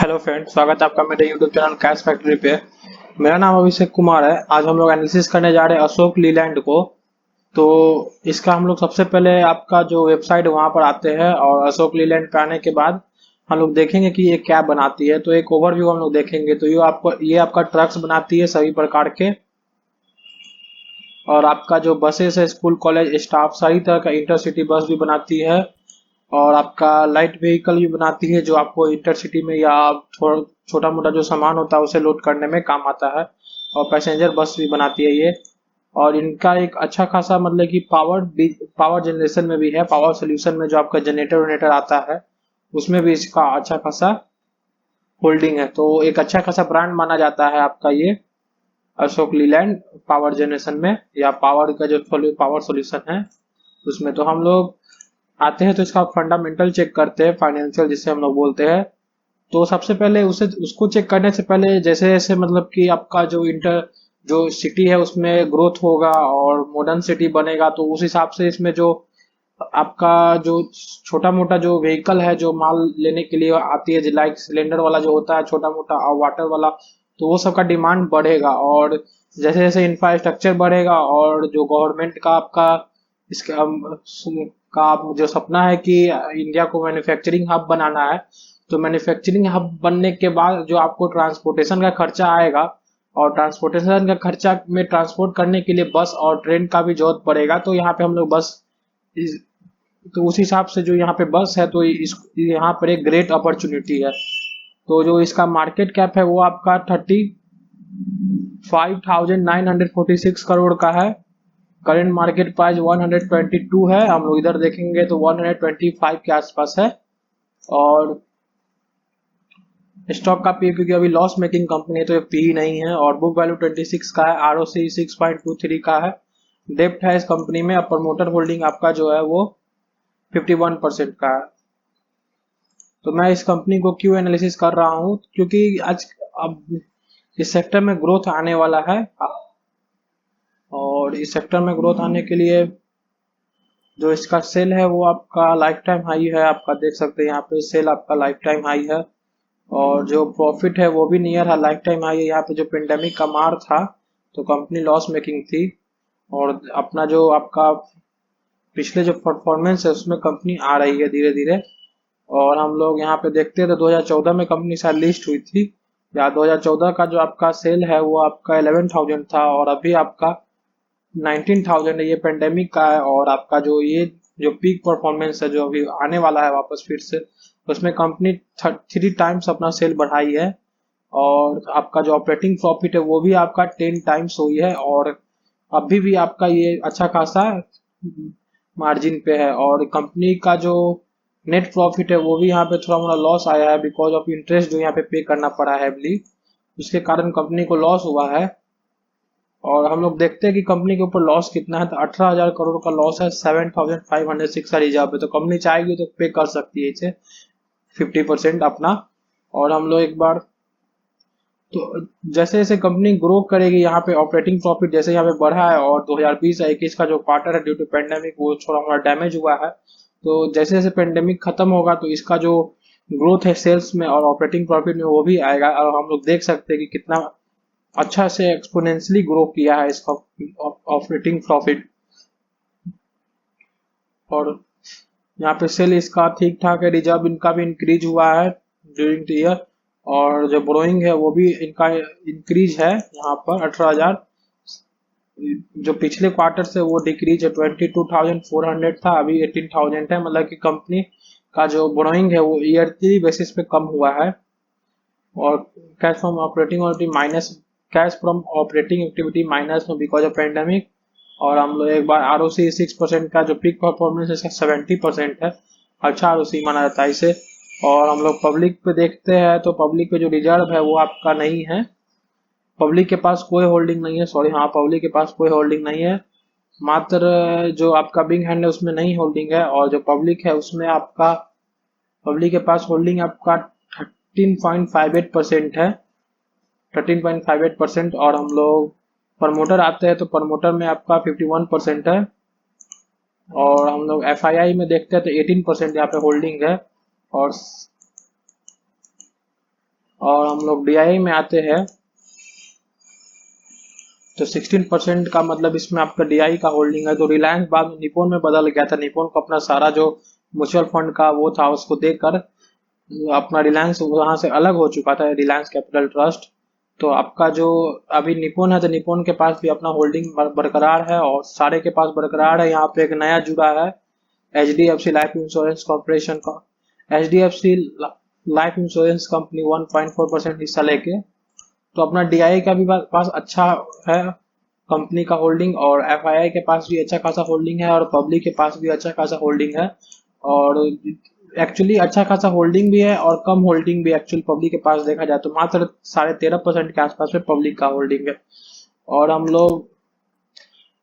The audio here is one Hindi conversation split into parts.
हेलो फ्रेंड, स्वागत है आपका मेरे यूट्यूब चैनल कैश फैक्ट्री पे। मेरा नाम अभिषेक कुमार है। आज हम लोग एनालिसिस करने जा रहे हैं अशोक लीलैंड को। तो इसका हम लोग सबसे पहले आपका जो वेबसाइट है वहाँ पर आते हैं और अशोक लीलैंड पे आने के बाद हम लोग देखेंगे कि ये क्या बनाती है। तो एक ओवरव्यू हम लोग देखेंगे। तो ये आपका ट्रक्स बनाती है सभी प्रकार के, और आपका जो बसेस है स्कूल कॉलेज स्टाफ सारी तरह का इंटरसिटी बस भी बनाती है, और आपका लाइट व्हीकल भी बनाती है जो आपको इंटरसिटी में या थोड़ा छोटा मोटा जो सामान होता है उसे लोड करने में काम आता है। और पैसेंजर बस भी बनाती है ये। और इनका एक अच्छा खासा मतलब कि पावर जनरेशन में भी है। पावर सोल्यूशन में जो आपका जनरेटर वनेटर आता है उसमें भी इसका अच्छा खासा होल्डिंग है। तो एक अच्छा खासा ब्रांड माना जाता है आपका ये अशोक लीलैंड पावर जनरेशन में, या पावर का जो पावर सोल्यूशन है उसमें। तो हम लोग आते हैं तो इसका फंडामेंटल चेक करते हैं, फाइनेंशियल जिसे हम लोग बोलते हैं। तो सबसे पहले उसको चेक करने से पहले जैसे जैसे मतलब कि आपका जो सिटी है उसमें ग्रोथ होगा और मॉडर्न सिटी बनेगा, तो उस हिसाब से इसमें जो आपका जो छोटा मोटा जो व्हीकल है जो माल लेने के लिए आती है, लाइक सिलेंडर वाला जो होता है छोटा मोटा और वाटर वाला, तो वो सब का डिमांड बढ़ेगा। और जैसे जैसे इंफ्रास्ट्रक्चर बढ़ेगा और जो गवर्नमेंट का आपका इसका का जो सपना है कि इंडिया को मैन्युफैक्चरिंग हब बनाना है, तो मैन्युफैक्चरिंग हब बनने के बाद जो आपको ट्रांसपोर्टेशन का खर्चा आएगा, और ट्रांसपोर्टेशन का खर्चा में ट्रांसपोर्ट करने के लिए बस और ट्रेन का भी जरूरत पड़ेगा। तो यहाँ पे हम लोग तो उस हिसाब से जो यहाँ पे बस है तो यहाँ पर एक ग्रेट अपॉर्चुनिटी है। तो जो इसका मार्केट कैप है वो आपका 35,946 करोड़ का है। करंट मार्केट प्राइस 122 है। हम लोग इधर देखेंगे तो 125 के आसपास है। और स्टॉक का पी, क्योंकि अभी लॉस मेकिंग कंपनी है तो ये पी नहीं है। और बुक वैल्यू 26 का है, आरओसी 6.23 का है। डेप्ट है इस कंपनी में। प्रमोटर होल्डिंग आपका जो है वो 51% का है। तो मैं इस कंपनी को क्यों एनालिसिस कर रहा हूँ, क्योंकि आज अब इस सेक्टर में ग्रोथ आने वाला है। और इस सेक्टर में ग्रोथ आने के लिए जो इसका सेल है वो आपका लाइफ टाइम हाई है। आपका देख सकते हैं यहाँ पे सेल आपका लाइफ टाइम हाई है। और जो प्रॉफिट है वो भी नियर है लाइफ टाइम हाई है। यहाँ पे जो पेंडेमिक का मार था तो कंपनी लॉस मेकिंग थी, और अपना जो आपका पिछले जो परफॉर्मेंस है उसमें कंपनी आ रही है धीरे धीरे। और हम लोग यहाँ पे देखते हैं तो 2014 में कंपनी शायद लिस्ट हुई थी, या 2014 का जो आपका सेल है वो आपका 11,000 था, और अभी आपका 19,000 है। ये पेंडेमिक का है। और आपका ये जो पीक परफॉर्मेंस है जो अभी आने वाला है वापस फिर से, उसमें कंपनी 3 टाइम्स अपना सेल बढ़ाई है। और आपका जो ऑपरेटिंग प्रॉफिट है वो भी आपका 10 टाइम्स हुई है। और अभी भी आपका ये अच्छा खासा मार्जिन पे है। और कंपनी का जो नेट प्रॉफिट है वो भी यहाँ पे थोड़ा मोड़ा लॉस आया है, बिकॉज ऑफ इंटरेस्ट जो यहाँ पे करना पड़ा है हैवीली, उसके कारण कंपनी को लॉस हुआ है। और हम लोग देखते हैं कि कंपनी के ऊपर लॉस कितना है, तो 18,000 करोड़ का लॉस है। 7,506 का रिजर्व है। तो कंपनी चाहेगी तो पे कर सकती है इसे 50% अपना। और हम लोग एक बार तो जैसे जैसे कंपनी ग्रो करेगी यहाँ पे ऑपरेटिंग प्रॉफिट जैसे यहाँ पे बढ़ा है, और 2020-21 का जो क्वार्टर है ड्यू टू पेंडेमिक वो थोड़ा मोड़ा डैमेज हुआ है। तो जैसे जैसे पेंडेमिक खत्म होगा तो इसका जो ग्रोथ है सेल्स में और ऑपरेटिंग प्रॉफिट में वो भी आएगा। और हम लोग देख सकते हैं कि कितना अच्छा से एक्सपोनेंशियली ग्रो किया है इसका ऑपरेटिंग प्रॉफिट। और यहाँ पे सेल इसका ठीक ठाक है। रिजर्व इनका भी इंक्रीज हुआ है ड्यूरिंग द ईयर। और जो बोरोइंग है वो भी इनका इंक्रीज है यहाँ पर 18,000। जो पिछले क्वार्टर से वो डिक्रीज है, 22,400 था अभी 18,000 है। मतलब कि कंपनी का जो बोरोइंग है वो ईयरली बेसिस पे कम हुआ है। और cash from operating activity minus, cash from operating activity minus में बिकॉज ऑफ पेंडेमिक। और हम लोग एक बार आरओसी 6% का जो पीक परफॉर्मेंस इसका 70% है। अच्छा आरओसी माना जाता है इसे। और हम लोग पब्लिक पे देखते हैं तो पब्लिक पे जो रिजर्व है वो आपका नहीं है। पब्लिक के पास कोई होल्डिंग नहीं है, सॉरी हाँ पब्लिक के पास कोई होल्डिंग नहीं है। मात्र जो आपका बिग हैंड है उसमें नहीं होल्डिंग है, और जो पब्लिक है उसमें आपका पब्लिक के पास होल्डिंग आपका 13.58% है। 13.58%। और हम लोग प्रमोटर आते हैं तो प्रमोटर में आपका 51% है। और हम लोग एफआईआई में देखते हैं तो 18% यहाँ पे होल्डिंग है। और और हम लोग DI में आते हैं तो 16% का मतलब इसमें आपका DI का होल्डिंग है। तो रिलायंस बाद में निप्पॉन में बदल गया था, निप्पॉन को अपना सारा जो म्यूचुअल फंड का वो था उसको देकर अपना रिलायंस वहां से अलग हो चुका था, रिलायंस कैपिटल ट्रस्ट। तो आपका जो अभी निप्पॉन है तो निप्पॉन के पास भी अपना होल्डिंग बरकरार है और सारे के पास बरकरार है। यहाँ पे एक नया जुड़ा है HDFC लाइफ इंश्योरेंस कॉर्पोरेशन का, HDFC लाइफ इंश्योरेंस कंपनी 1.4% हिस्सा लेके। तो अपना DI का भी पास अच्छा है कंपनी का होल्डिंग, और FII के पास भी अच्छा खासा होल्डिंग है, और पब्लिक के पास भी अच्छा खासा होल्डिंग है। और एक्चुअली अच्छा खासा होल्डिंग भी है और कम होल्डिंग भी एक्चुअली पब्लिक के पास देखा जाए तो मात्र 13.5% के आसपास में पब्लिक का होल्डिंग है। और हम लोग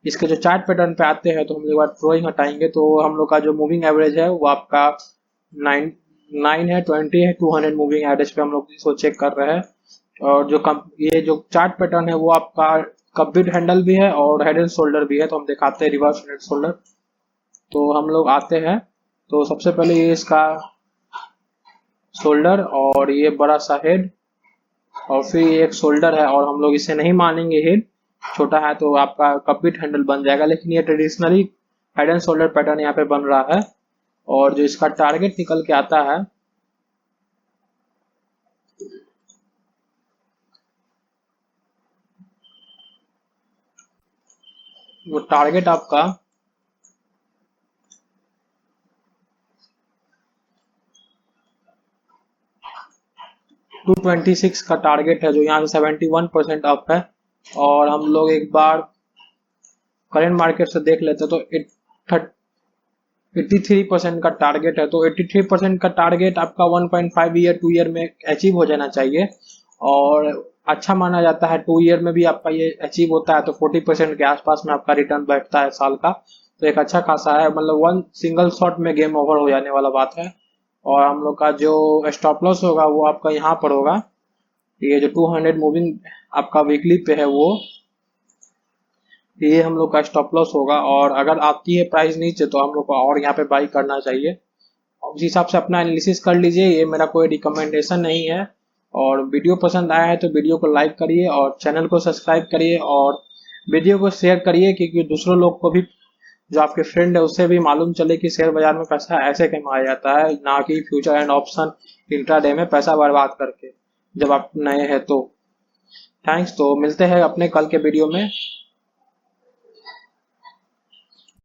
इसके जो चार्ट पैटर्न पे आते हैं तो हम एक बार ड्रॉइंग हटाएंगे तो हम लोग का जो मूविंग एवरेज है वो आपका 9 है, 20 है, 200 मूविंग एवरेज पे हम लोग इसको चेक कर रहे हैं। और ये जो चार्ट पैटर्न है वो आपका कपिड हैंडल भी है और हेड एंड शोल्डर भी है। तो हम दिखाते हैं रिवर्स हेड एंड शोल्डर। तो हम लोग आते हैं तो सबसे पहले ये इसका शोल्डर और ये बड़ा सा हेड और फिर ये एक शोल्डर है, और हम लोग इसे नहीं मानेंगे हेड, छोटा है तो आपका कपिड हैंडल बन जाएगा, लेकिन ये traditionally head and shoulder pattern यहाँ पे बन रहा है। और जो इसका टारगेट निकल के आता है वो टारगेट आपका 226 का टारगेट है, जो यहाँ से 71% अप है। और हम लोग एक बार करेंट मार्केट से देख लेते तो 83% का टारगेट है। तो 83% का टारगेट आपका 1.5 ईयर 2 ईयर में अचीव हो जाना चाहिए, और अच्छा माना जाता है 2 ईयर में भी आपका ये अचीव होता है। तो 40% के आसपास में आपका रिटर्न बैठता है साल का, तो एक अच्छा खासा है, मतलब वन सिंगल शॉट में गेम ओवर हो जाने वाला बात है। और हम लोग का जो स्टॉप लॉस होगा वो आपका यहाँ पर होगा, ये जो 200 मूविंग आपका वीकली पे है वो, ये हम लोग का स्टॉप लॉस होगा। और अगर आती है प्राइस नीचे तो हम लोग को और यहाँ पे बाई करना चाहिए। उस हिसाब से अपना एनालिसिस कर लीजिए, ये मेरा कोई रिकमेंडेशन नहीं है। और वीडियो पसंद आया है तो वीडियो को लाइक करिए और चैनल को सब्सक्राइब करिए और वीडियो को शेयर करिए, क्योंकि दूसरों लोग को भी, जो आपके फ्रेंड है उससे भी मालूम चले कि शेयर बाजार में पैसा ऐसे कमाया जाता है, ना कि फ्यूचर एंड ऑप्शन इंट्राडे में पैसा बर्बाद करके, जब आप नए हैं तो। थैंक्स, तो मिलते हैं अपने कल के वीडियो में।